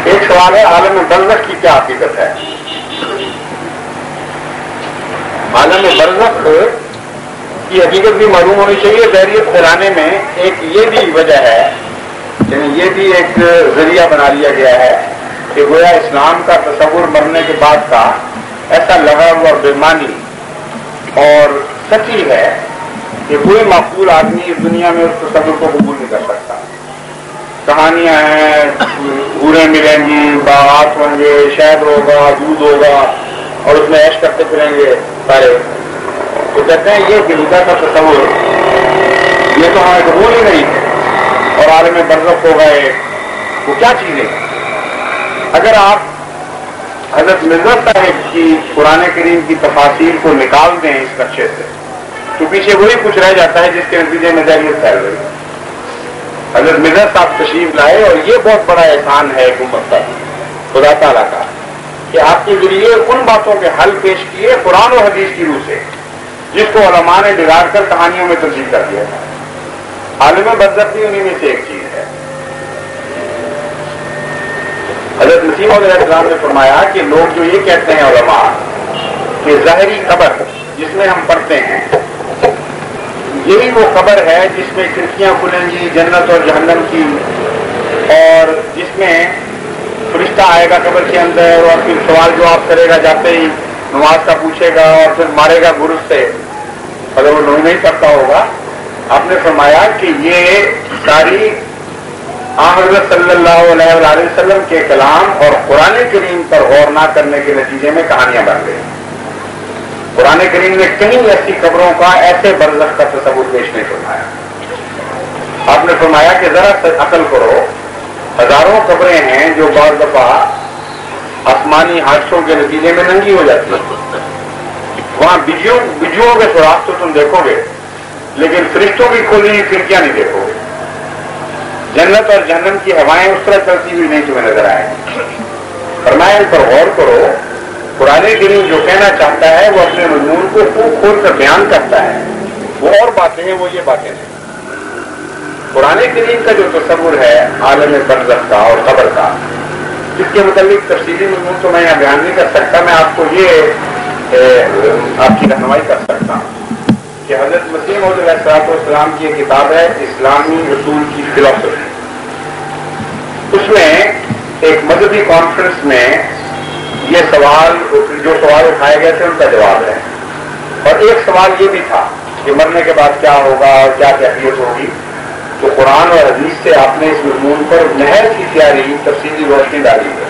ایک سوال ہے عالم برزخ کی کیا حقیقت ہے؟ عالم برزخ کی حقیقت بھی معلوم ہونی چاہیے. خیریت پھیلانے میں ایک یہ بھی وجہ ہے، یعنی یہ بھی ایک ذریعہ بنا لیا گیا ہے کہ گویا اسلام کا تصور مرنے کے بعد کا ایسا لغو اور بےمانی اور سچی ہے کہ کوئی معقول آدمی اس دنیا میں اس تصور کو قبول نہیں کر سکتا. کہانیاں ہیں، حوریں ملیں گی، باغات ہوں گے، شہد ہوگا، دودھ ہوگا اور اس میں عیش کرتے پھریں گے سارے. تو کہتے ہیں یہ دنیا کا تصور یہ تو ہمیں قبول ہی نہیں ہے. اور عالم برزخ ہو گئے وہ کیا چیزیں ہیں؟ اگر آپ حضرت مرزا صاحب کی قرآن کریم کی تفاسیر کو نکال دیں اس کچے سے تو پیچھے وہی کچھ رہ جاتا ہے جس کے نتیجے میں ذہنیت پھیل رہی ہے. حضرت مرزا صاحب تشریف لائے اور یہ بہت بڑا احسان ہے حکومت کا خدا تعالیٰ کا کہ آپ کے ذریعے ان باتوں کے حل پیش کیے قرآن و حدیث کی روح سے جس کو علماء نے بگاڑ کر کہانیوں میں تبدیل کر دیا تھا. عالم برزخ بھی انہیں میں سے ایک چیز ہے. حضرت مسیح علیہ السلام نے فرمایا کہ لوگ جو یہ کہتے ہیں علماء کہ ظاہری قبر جس میں ہم پڑھتے ہیں یہی وہ قبر ہے جس میں کھڑکیاں کھلیں گی جنت اور جہنم کی، اور جس میں فرشتہ آئے گا قبر کے اندر اور پھر سوال جواب کرے گا، جاتے ہی نماز کا پوچھے گا اور پھر مارے گا گرز سے اگر وہ نہیں کرتا ہوگا. آپ نے فرمایا کہ یہ ساری حضرت صلی اللہ علیہ وآلہ وسلم کے کلام اور قرآن کریم پر غور نہ کرنے کے نتیجے میں کہانیاں بن گئی. قرآن کریم نے کہیں ایسی قبروں کا ایسے برزخ کا تصور پیش نہیں فرمایا. آپ نے فرمایا کہ ذرا عقل کرو، ہزاروں قبریں ہیں جو بعض دفعہ آسمانی حادثوں کے نتیجے میں ننگی ہو جاتی ہیں. وہاں بجوؤں کے سوراخ تو تم دیکھو گے لیکن فرشتوں کی کھلی ہوئی کھڑکیاں نہیں دیکھو گے. جنت اور جہنم کی ہوائیں اس طرح چلتی ہوئی نہیں تمہیں نظر آئیں گی. فرمایا ان پر غور کرو. قرآن کریم جو کہنا چاہتا ہے وہ اپنے مضمون کو خوب کھول کر بیان کرتا ہے. وہ اور باتیں ہیں، وہ یہ باتیں ہیں. قرآن کریم کا جو تصور ہے عالم برزخ کا اور قبر کا، اس کے متعلق تفصیلی مضمون تو میں یہاں بیان نہیں کر سکتا. میں آپ کو یہ آپ کی رہنمائی کر سکتا ہوں کہ حضرت مسیح موعود علیہ السلام کی ایک کتاب ہے اسلامی اصول کی فلسفی. اس میں ایک مذہبی کانفرنس میں یہ سوال جو سوال اٹھائے گئے تھے ان کا جواب ہے. اور ایک سوال یہ بھی تھا کہ مرنے کے بعد کیا ہوگا اور کیا کیفیت ہوگی. تو قرآن اور حدیث سے آپ نے اس مضمون پر نہر کی تیاری تفصیلی روشنی ڈالی ہے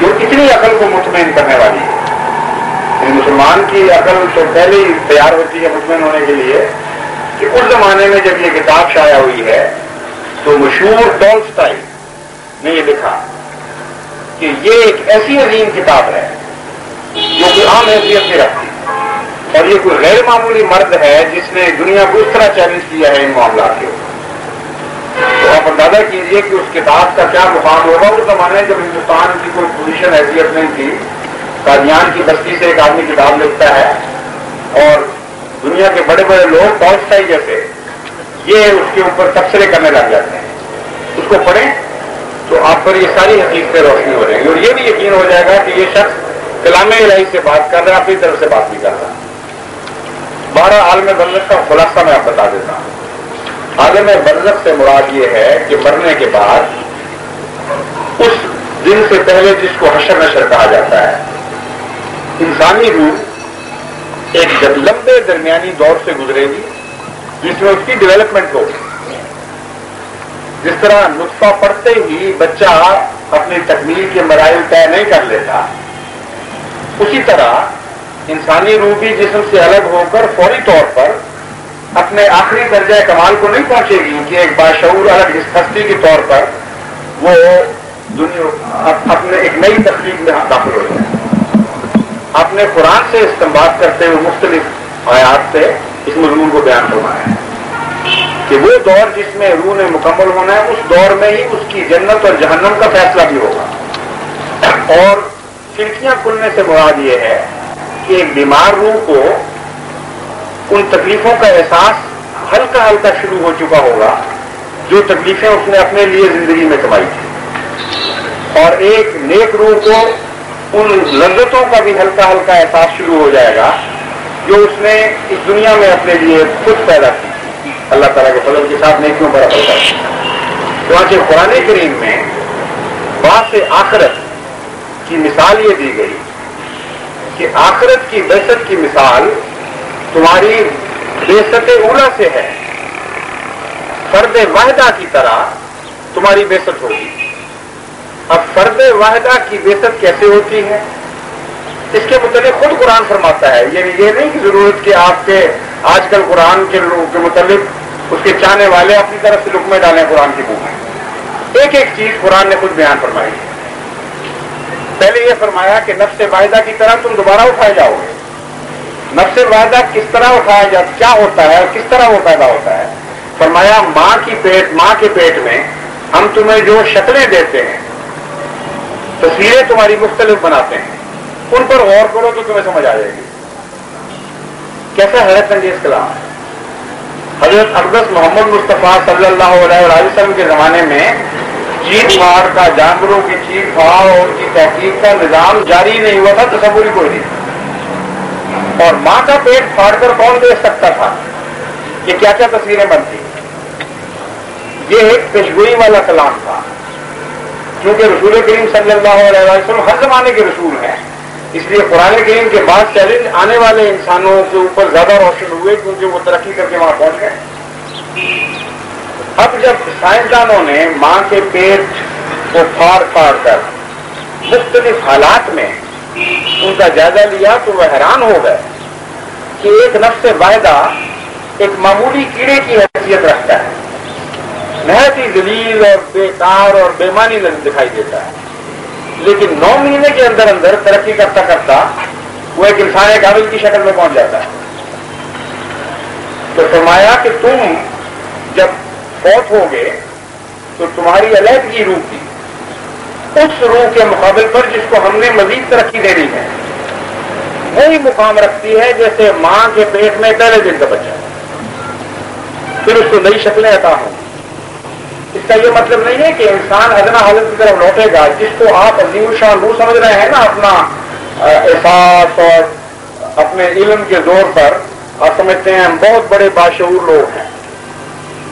جو اتنی عقل کو مطمئن کرنے والی ہے. مسلمان کی عقل تو پہلے ہی تیار ہوتی ہے مطمئن ہونے کے لیے کہ اس زمانے میں جب یہ کتاب شائع ہوئی ہے تو مشہور ٹولسٹائی نے یہ لکھا کہ یہ ایک ایسی عظیم کتاب ہے جو کہ عام حیثیت میں رکھتی اور یہ کوئی غیر معمولی مرد ہے جس نے دنیا کو اس طرح چیلنج کیا ہے ان معاملات کے اوپر. تو آپ اندازہ کیجئے کہ اس کتاب کا کیا مقام ہوگا اس زمانے جب ہندوستان کی کوئی پوزیشن حیثیت نہیں تھی. قادیان کی بستی سے ایک آدمی کتاب لکھتا ہے اور دنیا کے بڑے بڑے لوگ ٹولسٹائی جیسے یہ اس کے اوپر تبصرے کرنے لگ جاتے ہیں. اس کو پڑھیں تو آپ پر یہ ساری حقیقتیں روشنی ہو جائیں گی اور یہ بھی یقین ہو جائے گا کہ یہ شخص کلام الہی سے بات کر رہا ہے، اپنی طرف سے بات نہیں کر رہا. 12 عالم برزخ کا خلاصہ میں آپ بتا دیتا ہوں. عالم برزخ سے مراد یہ ہے کہ مرنے کے بعد اس دن سے پہلے جس کو حشر نشر کہا جاتا ہے انسانی روح ایک لمبے درمیانی دور سے گزرے گی جس میں اس کی ڈیولپمنٹ ہوگی. جس طرح نطفہ پڑتے ہی بچہ اپنی تکمیل کے مراحل طے نہیں کر لیتا، اسی طرح انسانی روح بھی جسم سے الگ ہو کر فوری طور پر اپنے آخری درجہ کمال کو نہیں پہنچے گی کہ ایک باشعور الگ ہستی کے طور پر وہ اپنے ایک نئی تخلیق میں داخل ہو جائے. آپ نے قرآن سے استنباط کرتے ہوئے مختلف آیات سے اس مضمون کو بیان فرمایا ہے کہ وہ دور جس میں روح نے مکمل ہونا ہے اس دور میں ہی اس کی جنت اور جہنم کا فیصلہ بھی ہوگا. اور کھڑکیاں کھلنے سے مراد یہ ہے کہ ایک بیمار روح کو ان تکلیفوں کا احساس ہلکا ہلکا شروع ہو چکا ہوگا جو تکلیفیں اس نے اپنے لیے زندگی میں کمائی تھی. اور ایک نیک روح کو ان لذتوں کا بھی ہلکا ہلکا احساس شروع ہو جائے گا جو اس نے اس دنیا میں اپنے لیے خود پیدا کی، اللہ تعالیٰ کے فضل کے ساتھ نیکیوں پر عمل کرتا ہے۔ چنانچہ قرآن کریم میں بعد سے آخرت کی مثال یہ دی گئی کہ آخرت کی بعثت کی مثال تمہاری بعثت اولیٰ سے ہے، فرد واحدہ کی طرح تمہاری بعثت ہوگی۔ اب فرد واحدہ کی بعثت کیسے ہوتی ہے اس کے متعلق خود قرآن فرماتا ہے، یعنی یہ نہیں کہ ضرورت کہ آپ کے آج کل قرآن کے لوگوں کے متعلق اس کے چاہنے والے اپنی طرف سے لقمے ڈالیں قرآن کی منہ میں۔ ایک ایک چیز قرآن نے خود بیان فرمائی ہے۔ پہلے یہ فرمایا کہ نفس واحدہ کی طرح تم دوبارہ اٹھائے جاؤ گے۔ نفس واحدہ کس طرح اٹھایا جاتا، کیا ہوتا ہے اور کس طرح وہ پیدا ہوتا ہے؟ فرمایا ماں کے پیٹ میں ہم تمہیں جو شکلیں دیتے ہیں، تصویریں تمہاری مختلف بناتے ہیں، ان پر غور کرو تو تمہیں سمجھ آ جائے گی۔ کیسا حیرت انگیز کلام ہے۔ حضرت اقدس محمد مصطفیٰ صلی اللہ علیہ وسلم کے زمانے میں چیخ پھاڑ کا، جانوروں کی چیخ پھاڑ اور ان کی تحقیق کا نظام جاری نہیں ہوا تھا، تصور ہی کوئی نہیں تھا۔ اور ماں کا پیٹ پھاڑ کر کون دیکھ سکتا تھا کہ کیا کیا تصویریں بنتی؟ یہ ایک پیشگوئی والا کلام تھا، کیونکہ رسول کریم صلی اللہ علیہ وسلم ہر زمانے کے رسول ہیں، اس لیے قرآن کریم کے بعد چیلنج آنے والے انسانوں کے اوپر زیادہ روشن ہوئے کیونکہ وہ ترقی کر کے وہاں پہنچ گئے۔ اب جب سائنسدانوں نے ماں کے پیٹ کو پھاڑ پھاڑ کر مختلف حالات میں ان کا جائزہ لیا تو وہ حیران ہو گئے کہ ایک نفس واحدہ ایک معمولی کیڑے کی حیثیت رکھتا ہے، نہایت ہی ذلیل اور بیکار اور بے معنی دکھائی دیتا ہے، لیکن 9 مہینے کے اندر اندر ترقی کرتا کرتا وہ ایک انسان کامل کی شکل میں پہنچ جاتا ہے۔ تو فرمایا کہ تم جب فوت ہوگے تو تمہاری علیحدگی روح کی اس روح کے مقابل پر جس کو ہم نے مزید ترقی دینی ہے وہی مقام رکھتی ہے جیسے ماں کے پیٹ میں پہلے دن کا بچہ، پھر اس کو نئی شکلیں عطا ہوں۔ اس کا یہ مطلب نہیں ہے کہ انسان ادنا حالت کی طرف لوٹے گا، جس کو آپ عظیم الشان روح سمجھ رہے ہیں نا، اپنا احساس اور اپنے علم کے زور پر آپ سمجھتے ہیں ہم بہت بڑے باشعور لوگ ہیں۔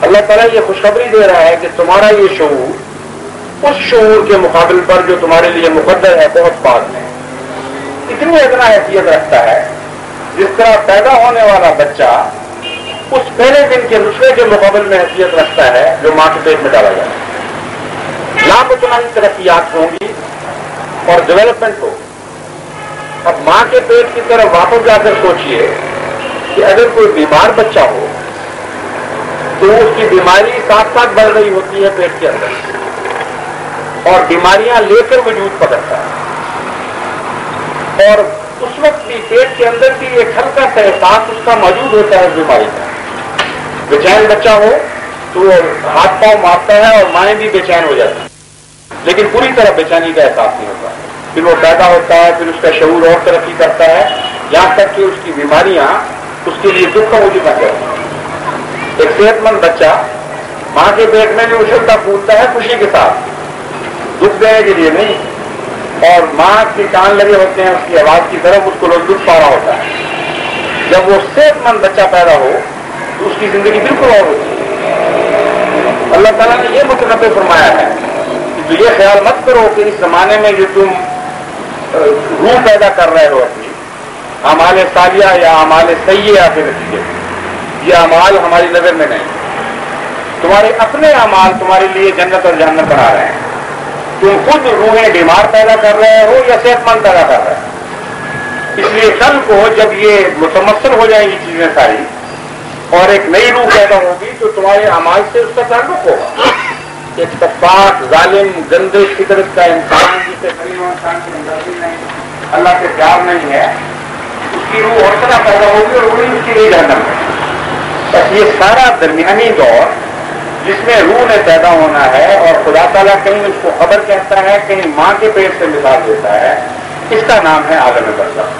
اللہ تعالیٰ یہ خوشخبری دے رہا ہے کہ تمہارا یہ شعور اس شعور کے مقابل پر جو تمہارے لیے مقدر ہے بہت پاک ہے، اتنی ادنا حیثیت رکھتا ہے جس طرح پیدا ہونے والا بچہ اس پہلے دن کے نسخے کے مقابل میں حیثیت رکھتا ہے جو ماں کے پیٹ میں ڈالا جائے گا۔ لامتناہی ترقیات ہوں گی اور ڈیولپمنٹ ہو۔ اب ماں کے پیٹ کی طرف واپس جا کر سوچئے کہ اگر کوئی بیمار بچہ ہو تو اس کی بیماری ساتھ ساتھ بڑھ رہی ہوتی ہے پیٹ کے اندر اور بیماریاں لے کر وجود پکڑتا ہے، اور اس وقت بھی پیٹ کے اندر بھی ایک ہلکا سا احساس اس کا موجود ہوتا ہے بیماری کا۔ بے چین بچہ ہو تو وہ ہاتھ پاؤں مارتا ہے اور مائیں بھی بے چین ہو جاتی ہیں، لیکن پوری طرح بے چینی کا احساس نہیں ہوتا۔ پھر وہ پیدا ہوتا ہے، پھر اس کا شعور اور ترقی کرتا ہے، یہاں تک کہ اس کی بیماریاں اس کے لیے دکھ کا وجود بن جاتی ہیں۔ ایک صحت مند بچہ ماں کے پیٹ میں بھی اچھلتا پھولتا ہے خوشی کے ساتھ، دکھ دینے کے لیے نہیں، اور ماں کے کان لگے ہوتے ہیں اس کی آواز کی طرف، اس کو لوگ دکھ پا رہا ہوتا ہے۔ جب وہ صحت مند بچہ پیدا ہو تو اس کی زندگی بالکل اور ہوتی ہے۔ اللہ تعالیٰ نے یہ متنبع فرمایا ہے کہ تو یہ خیال مت کرو کہ اس زمانے میں جو تم روح پیدا کر رہے ہو اپنی اعمال صالحہ یا اعمال سیئہ کے نتیجے میں، یہ اعمال ہماری نظر میں نہیں، تمہارے اپنے اعمال تمہارے لیے جنت اور جہنم بنا رہے ہیں۔ تم خود روحیں بیمار پیدا کر رہے ہو یا صحت مند پیدا کر رہے ہو۔ اس لیے کل کو جب یہ متمثل ہو جائیں گی چیزیں ساری اور ایک نئی روح پیدا ہوگی تو تمہارے اعمال سے اس کا تعلق ہوگا۔ ایک تفاق ظالم گندے فطرت کا انسان جسے غریب انسان کی ہمدردی نہیں، اللہ سے پیار نہیں ہے، اس کی روح اور طرح پیدا ہوگی اور وہی اس کی لیے جہنم ہے۔ بس یہ سارا درمیانی دور جس میں روح نے پیدا ہونا ہے اور خدا تعالیٰ کہیں اس کو خبر کہتا ہے، کہیں ماں کے پیٹ سے مثال دیتا ہے، اس کا نام ہے عالم برزخ۔